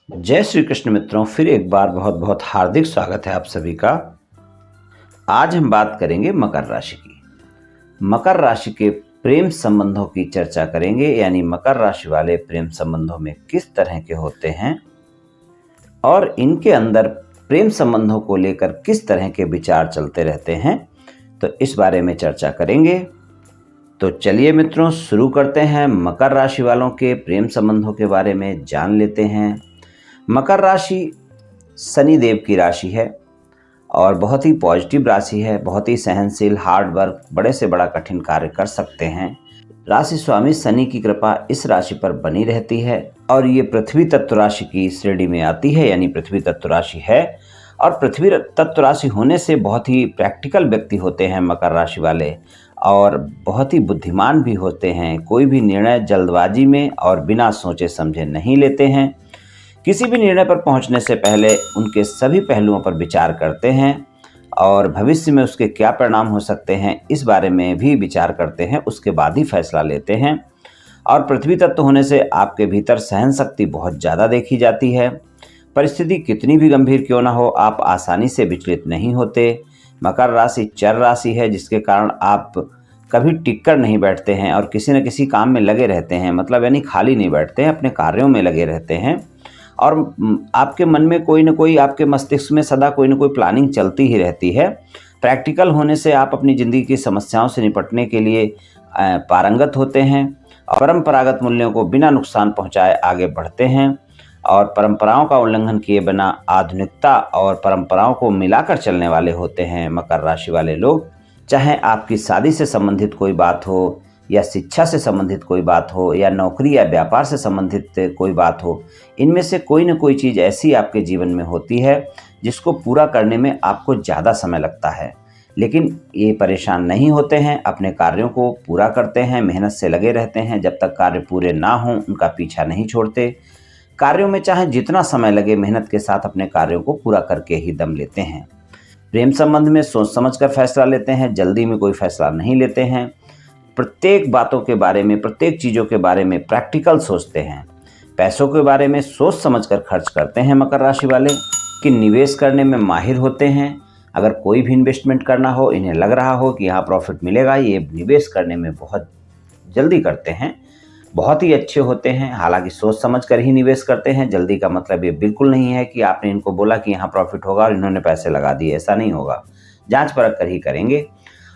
जय श्री कृष्ण मित्रों, फिर एक बार बहुत बहुत हार्दिक स्वागत है आप सभी का। आज हम बात करेंगे मकर राशि की। मकर राशि के प्रेम संबंधों की चर्चा करेंगे, यानी मकर राशि वाले प्रेम संबंधों में किस तरह के होते हैं और इनके अंदर प्रेम संबंधों को लेकर किस तरह के विचार चलते रहते हैं, तो इस बारे में चर्चा करेंगे। तो चलिए मित्रों, शुरू करते हैं। मकर राशि वालों के प्रेम संबंधों के बारे में जान लेते हैं। मकर राशि शनि देव की राशि है और बहुत ही पॉजिटिव राशि है, बहुत ही सहनशील, हार्ड वर्क, बड़े से बड़ा कठिन कार्य कर सकते हैं। राशि स्वामी शनि की कृपा इस राशि पर बनी रहती है और ये पृथ्वी तत्व राशि की श्रेणी में आती है, यानी पृथ्वी तत्व राशि है। और पृथ्वी तत्व राशि होने से बहुत ही प्रैक्टिकल व्यक्ति होते हैं मकर राशि वाले, और बहुत ही बुद्धिमान भी होते हैं। कोई भी निर्णय जल्दबाजी में और बिना सोचे समझे नहीं लेते हैं। किसी भी निर्णय पर पहुंचने से पहले उनके सभी पहलुओं पर विचार करते हैं और भविष्य में उसके क्या परिणाम हो सकते हैं इस बारे में भी विचार करते हैं, उसके बाद ही फैसला लेते हैं। और पृथ्वी तत्व होने से आपके भीतर सहन शक्ति बहुत ज़्यादा देखी जाती है। परिस्थिति कितनी भी गंभीर क्यों ना हो, आप आसानी से विचलित नहीं होते। मकर राशि चर राशि है, जिसके कारण आप कभी टिक कर नहीं बैठते हैं और किसी न किसी काम में लगे रहते हैं, मतलब यानी खाली नहीं बैठते हैं, अपने कार्यों में लगे रहते हैं। और आपके मन में कोई ना कोई, आपके मस्तिष्क में सदा कोई ना कोई प्लानिंग चलती ही रहती है। प्रैक्टिकल होने से आप अपनी ज़िंदगी की समस्याओं से निपटने के लिए पारंगत होते हैं और परंपरागत मूल्यों को बिना नुकसान पहुंचाए आगे बढ़ते हैं और परंपराओं का उल्लंघन किए बिना आधुनिकता और परंपराओं को मिलाकर चलने वाले होते हैं मकर राशि वाले लोग। चाहे आपकी शादी से संबंधित कोई बात हो या शिक्षा से संबंधित कोई बात हो या नौकरी या व्यापार से संबंधित कोई बात हो, इनमें से कोई न कोई चीज़ ऐसी आपके जीवन में होती है जिसको पूरा करने में आपको ज़्यादा समय लगता है। लेकिन ये परेशान नहीं होते हैं, अपने कार्यों को पूरा करते हैं, मेहनत से लगे रहते हैं। जब तक कार्य पूरे ना हों उनका पीछा नहीं छोड़ते। कार्यों में चाहे जितना समय लगे, मेहनत के साथ अपने कार्यों को पूरा करके ही दम लेते हैं। प्रेम संबंध में सोच समझ कर फैसला लेते हैं, जल्दी में कोई फैसला नहीं लेते हैं। प्रत्येक बातों के बारे में, प्रत्येक चीज़ों के बारे में प्रैक्टिकल सोचते हैं। पैसों के बारे में सोच समझकर खर्च करते हैं मकर राशि वाले। कि निवेश करने में माहिर होते हैं। अगर कोई भी इन्वेस्टमेंट करना हो, इन्हें लग रहा हो कि यहाँ प्रॉफिट मिलेगा, ये निवेश करने में बहुत जल्दी करते हैं। बहुत ही अच्छे होते हैं, हालांकि सोच समझ कर ही निवेश करते हैं। जल्दी का मतलब ये बिल्कुल नहीं है कि आपने इनको बोला कि यहाँ प्रॉफिट होगा और इन्होंने पैसे लगा दिए, ऐसा नहीं होगा। जांच परख कर ही करेंगे।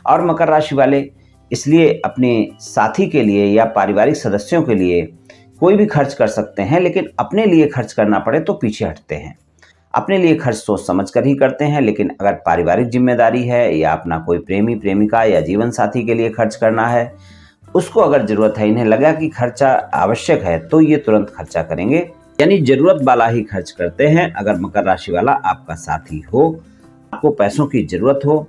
और मकर राशि वाले इसलिए अपने साथी के लिए या पारिवारिक सदस्यों के लिए कोई भी खर्च कर सकते हैं, लेकिन अपने लिए खर्च करना पड़े तो पीछे हटते हैं। अपने लिए खर्च सोच समझ कर ही करते हैं, लेकिन अगर पारिवारिक जिम्मेदारी है या अपना कोई प्रेमी प्रेमिका या जीवन साथी के लिए खर्च करना है, उसको अगर ज़रूरत है, इन्हें लगा कि खर्चा आवश्यक है, तो ये तुरंत खर्चा करेंगे, यानी ज़रूरत वाला ही खर्च करते हैं। अगर मकर राशि वाला आपका साथी हो, आपको पैसों की ज़रूरत हो,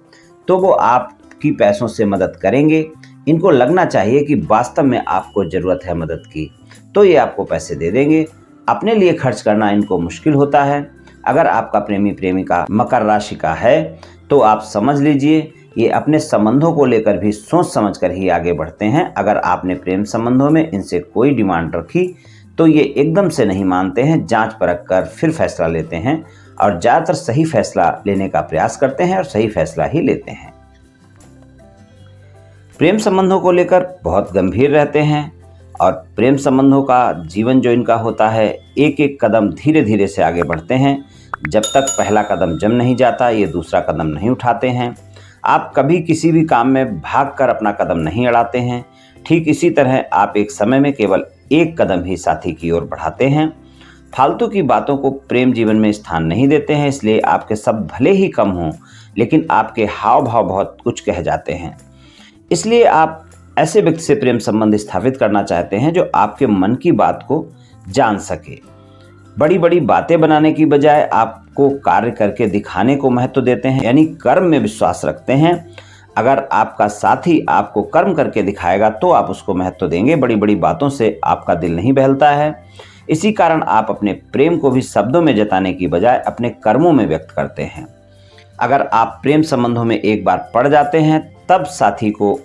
तो वो आपकी पैसों से मदद करेंगे। इनको लगना चाहिए कि वास्तव में आपको ज़रूरत है मदद की, तो ये आपको पैसे दे देंगे। अपने लिए खर्च करना इनको मुश्किल होता है। अगर आपका प्रेमी प्रेमिका मकर राशि का है तो आप समझ लीजिए ये अपने संबंधों को लेकर भी सोच समझ कर ही आगे बढ़ते हैं। अगर आपने प्रेम संबंधों में इनसे कोई डिमांड रखी तो ये एकदम से नहीं मानते हैं, जांच परख कर फिर फैसला लेते हैं और ज़्यादातर सही फैसला लेने का प्रयास करते हैं और सही फैसला ही लेते हैं। प्रेम संबंधों को लेकर बहुत गंभीर रहते हैं और प्रेम संबंधों का जीवन जो इनका होता है, एक एक कदम धीरे धीरे से आगे बढ़ते हैं। जब तक पहला कदम जम नहीं जाता, ये दूसरा कदम नहीं उठाते हैं। आप कभी किसी भी काम में भागकर अपना कदम नहीं अड़ाते हैं। ठीक इसी तरह आप एक समय में केवल एक कदम ही साथी की ओर बढ़ाते हैं। फालतू की बातों को प्रेम जीवन में स्थान नहीं देते हैं, इसलिए आपके शब्द भले ही कम हों, लेकिन आपके हाव भाव बहुत कुछ कह जाते हैं। इसलिए आप ऐसे व्यक्ति से प्रेम संबंध स्थापित करना चाहते हैं जो आपके मन की बात को जान सके। बड़ी बड़ी बातें बनाने की बजाय आपको कार्य करके दिखाने को महत्व देते हैं, यानी कर्म में विश्वास रखते हैं। अगर आपका साथी आपको कर्म करके दिखाएगा तो आप उसको महत्व देंगे। बड़ी बड़ी बातों से आपका दिल नहीं बहलता है। इसी कारण आप अपने प्रेम को भी शब्दों में जताने की बजाय अपने कर्मों में व्यक्त करते हैं। अगर आप प्रेम संबंधों में एक बार पड़ जाते हैं, तब साथी को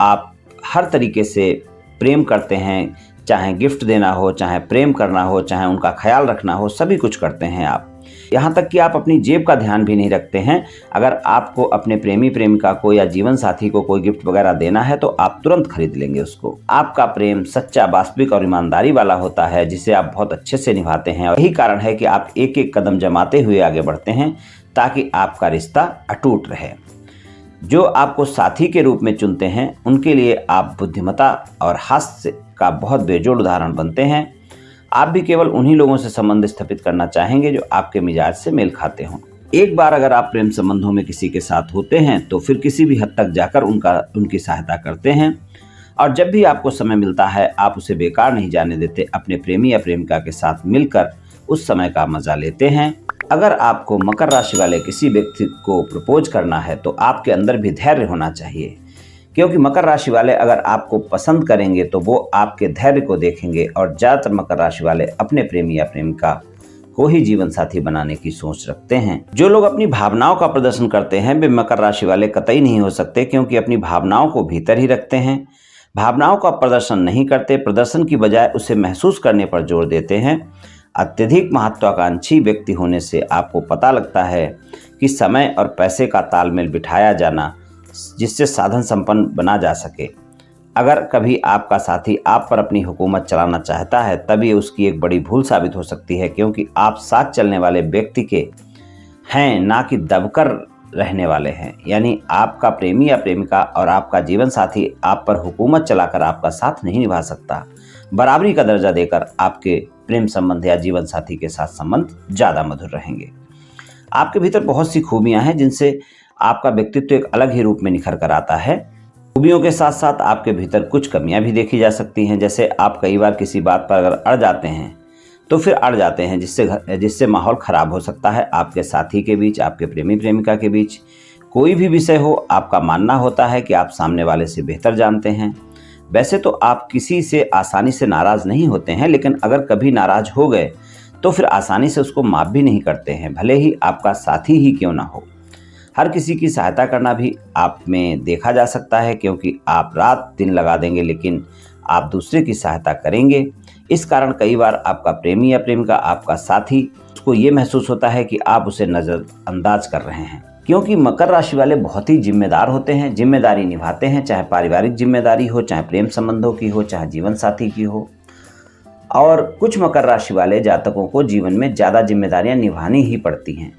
आप हर तरीके से प्रेम करते हैं, चाहे गिफ्ट देना हो, चाहे प्रेम करना हो, चाहे उनका ख्याल रखना हो, सभी कुछ करते हैं आप। यहाँ तक कि आप अपनी जेब का ध्यान भी नहीं रखते हैं। अगर आपको अपने प्रेमी प्रेमिका को या जीवन साथी को कोई गिफ्ट वगैरह देना है तो आप तुरंत खरीद लेंगे उसको। आपका प्रेम सच्चा, वास्तविक और ईमानदारी वाला होता है, जिसे आप बहुत अच्छे से निभाते हैं। और यही कारण है कि आप एक एक कदम जमाते हुए आगे बढ़ते हैं ताकि आपका रिश्ता अटूट रहे। जो आपको साथी के रूप में चुनते हैं उनके लिए आप बुद्धिमत्ता और हास्य का बहुत बेजोड़ उदाहरण बनते हैं। आप भी केवल उन्हीं लोगों से संबंध स्थापित करना चाहेंगे जो आपके मिजाज से मेल खाते हों। एक बार अगर आप प्रेम संबंधों में किसी के साथ होते हैं तो फिर किसी भी हद तक जाकर उनकी सहायता करते हैं, और जब भी आपको समय मिलता है आप उसे बेकार नहीं जाने देते। अपने प्रेमी या प्रेमिका के साथ मिलकर उस समय का मजा लेते हैं। अगर आपको मकर राशि वाले किसी व्यक्ति को प्रपोज करना है तो आपके अंदर भी धैर्य होना चाहिए, क्योंकि मकर राशि वाले अगर आपको पसंद करेंगे तो वो आपके धैर्य को देखेंगे। और ज़्यादातर मकर राशि वाले अपने प्रेमी या प्रेमिका को ही जीवन साथी बनाने की सोच रखते हैं। जो लोग अपनी भावनाओं का प्रदर्शन करते हैं वे मकर राशि वाले कतई नहीं हो सकते, क्योंकि अपनी भावनाओं को भीतर ही रखते हैं। भावनाओं का प्रदर्शन नहीं करते, प्रदर्शन की बजाय उसे महसूस करने पर जोर देते हैं। अत्यधिक महत्वाकांक्षी व्यक्ति होने से आपको पता लगता है कि समय और पैसे का तालमेल बिठाया जाना, जिससे साधन संपन्न बना जा सके। अगर कभी आपका साथी आप पर अपनी हुकूमत चलाना चाहता है तब ये उसकी एक बड़ी भूल साबित हो सकती है, क्योंकि आप साथ चलने वाले व्यक्ति के हैं, ना कि दबकर रहने वाले हैं। यानी आपका प्रेमी या प्रेमिका और आपका जीवन साथी आप पर हुकूमत चलाकर आपका साथ नहीं निभा सकता। बराबरी का दर्जा देकर आपके प्रेम संबंध या जीवन साथी के साथ संबंध ज़्यादा मधुर रहेंगे। आपके भीतर बहुत सी खूबियाँ हैं जिनसे आपका व्यक्तित्व एक अलग ही रूप में निखर कर आता है। खूबियों के साथ साथ आपके भीतर कुछ कमियां भी देखी जा सकती हैं। जैसे आप कई बार किसी बात पर अगर अड़ जाते हैं तो फिर अड़ जाते हैं, जिससे माहौल ख़राब हो सकता है आपके साथी के बीच, आपके प्रेमी प्रेमिका के बीच। कोई भी विषय हो, आपका मानना होता है कि आप सामने वाले से बेहतर जानते हैं। वैसे तो आप किसी से आसानी से नाराज़ नहीं होते हैं, लेकिन अगर कभी नाराज़ हो गए तो फिर आसानी से उसको माफ़ भी नहीं करते हैं, भले ही आपका साथी ही क्यों ना हो। हर किसी की सहायता करना भी आप में देखा जा सकता है, क्योंकि आप रात दिन लगा देंगे लेकिन आप दूसरे की सहायता करेंगे। इस कारण कई बार आपका प्रेमी या प्रेमिका, आपका साथी, उसको ये महसूस होता है कि आप उसे नज़रअंदाज कर रहे हैं। क्योंकि मकर राशि वाले बहुत ही जिम्मेदार होते हैं, जिम्मेदारी निभाते हैं, चाहे पारिवारिक जिम्मेदारी हो, चाहे प्रेम संबंधों की हो, चाहे जीवन साथी की हो। और कुछ मकर राशि वाले जातकों को जीवन में ज़्यादा जिम्मेदारियां निभानी ही पड़ती हैं,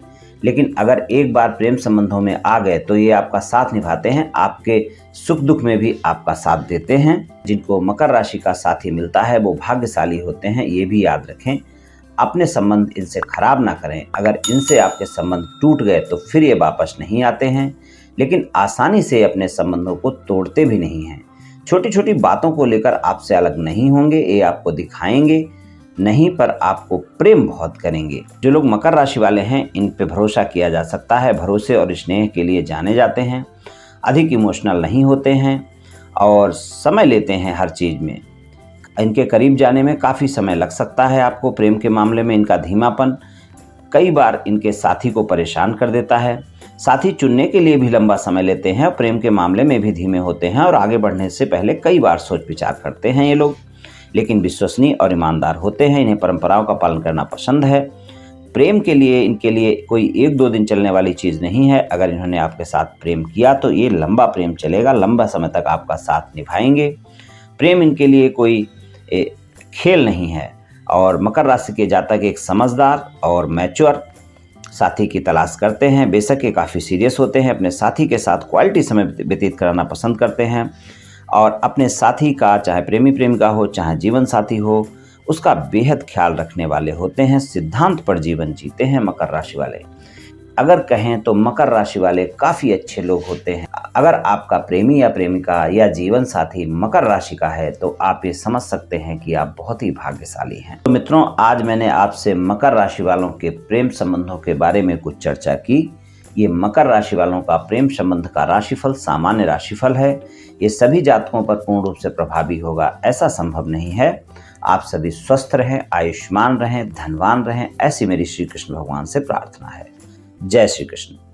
लेकिन अगर एक बार प्रेम संबंधों में आ गए तो ये आपका साथ निभाते हैं, आपके सुख दुख में भी आपका साथ देते हैं। जिनको मकर राशि का साथी मिलता है वो भाग्यशाली होते हैं, ये भी याद रखें। अपने संबंध इनसे खराब ना करें। अगर इनसे आपके संबंध टूट गए तो फिर ये वापस नहीं आते हैं, लेकिन आसानी से अपने संबंधों को तोड़ते भी नहीं हैं। छोटी छोटी बातों को लेकर आपसे अलग नहीं होंगे, ये आपको दिखाएंगे नहीं, पर आपको प्रेम बहुत करेंगे। जो लोग मकर राशि वाले हैं इन पे भरोसा किया जा सकता है, भरोसे और स्नेह के लिए जाने जाते हैं, अधिक इमोशनल नहीं होते हैं और समय लेते हैं हर चीज़ में। इनके करीब जाने में काफ़ी समय लग सकता है आपको। प्रेम के मामले में इनका धीमापन कई बार इनके साथी को परेशान कर देता है। साथी चुनने के लिए भी लंबा समय लेते हैं, प्रेम के मामले में भी धीमे होते हैं और आगे बढ़ने से पहले कई बार सोच विचार करते हैं ये लोग, लेकिन विश्वसनीय और ईमानदार होते हैं। इन्हें परंपराओं का पालन करना पसंद है। प्रेम के लिए इनके लिए कोई 1-2 दिन चलने वाली चीज़ नहीं है। अगर इन्होंने आपके साथ प्रेम किया तो ये लंबा प्रेम चलेगा, लंबा समय तक आपका साथ निभाएंगे। प्रेम इनके लिए कोई खेल नहीं है। और मकर राशि के जातक एक समझदार और मैच्योर साथी की तलाश करते हैं। बेशक ये काफ़ी सीरियस होते हैं, अपने साथी के साथ क्वालिटी समय व्यतीत कराना पसंद करते हैं और अपने साथी का, चाहे प्रेमी प्रेमिका हो, चाहे जीवन साथी हो, उसका बेहद ख्याल रखने वाले होते हैं। सिद्धांत पर जीवन जीते हैं मकर राशि वाले। अगर कहें तो मकर राशि वाले काफ़ी अच्छे लोग होते हैं। अगर आपका प्रेमी या प्रेमिका या जीवन साथी मकर राशि का है तो आप ये समझ सकते हैं कि आप बहुत ही भाग्यशाली हैं। तो मित्रों, आज मैंने आपसे मकर राशि वालों के प्रेम संबंधों के बारे में कुछ चर्चा की। ये मकर राशि वालों का प्रेम संबंध का राशिफल सामान्य राशिफल है। ये सभी जातकों पर पूर्ण रूप से प्रभावी होगा ऐसा संभव नहीं है। आप सभी स्वस्थ रहें, आयुष्मान रहें, धनवान रहें, ऐसी मेरी श्री कृष्ण भगवान से प्रार्थना है। जय श्री कृष्ण।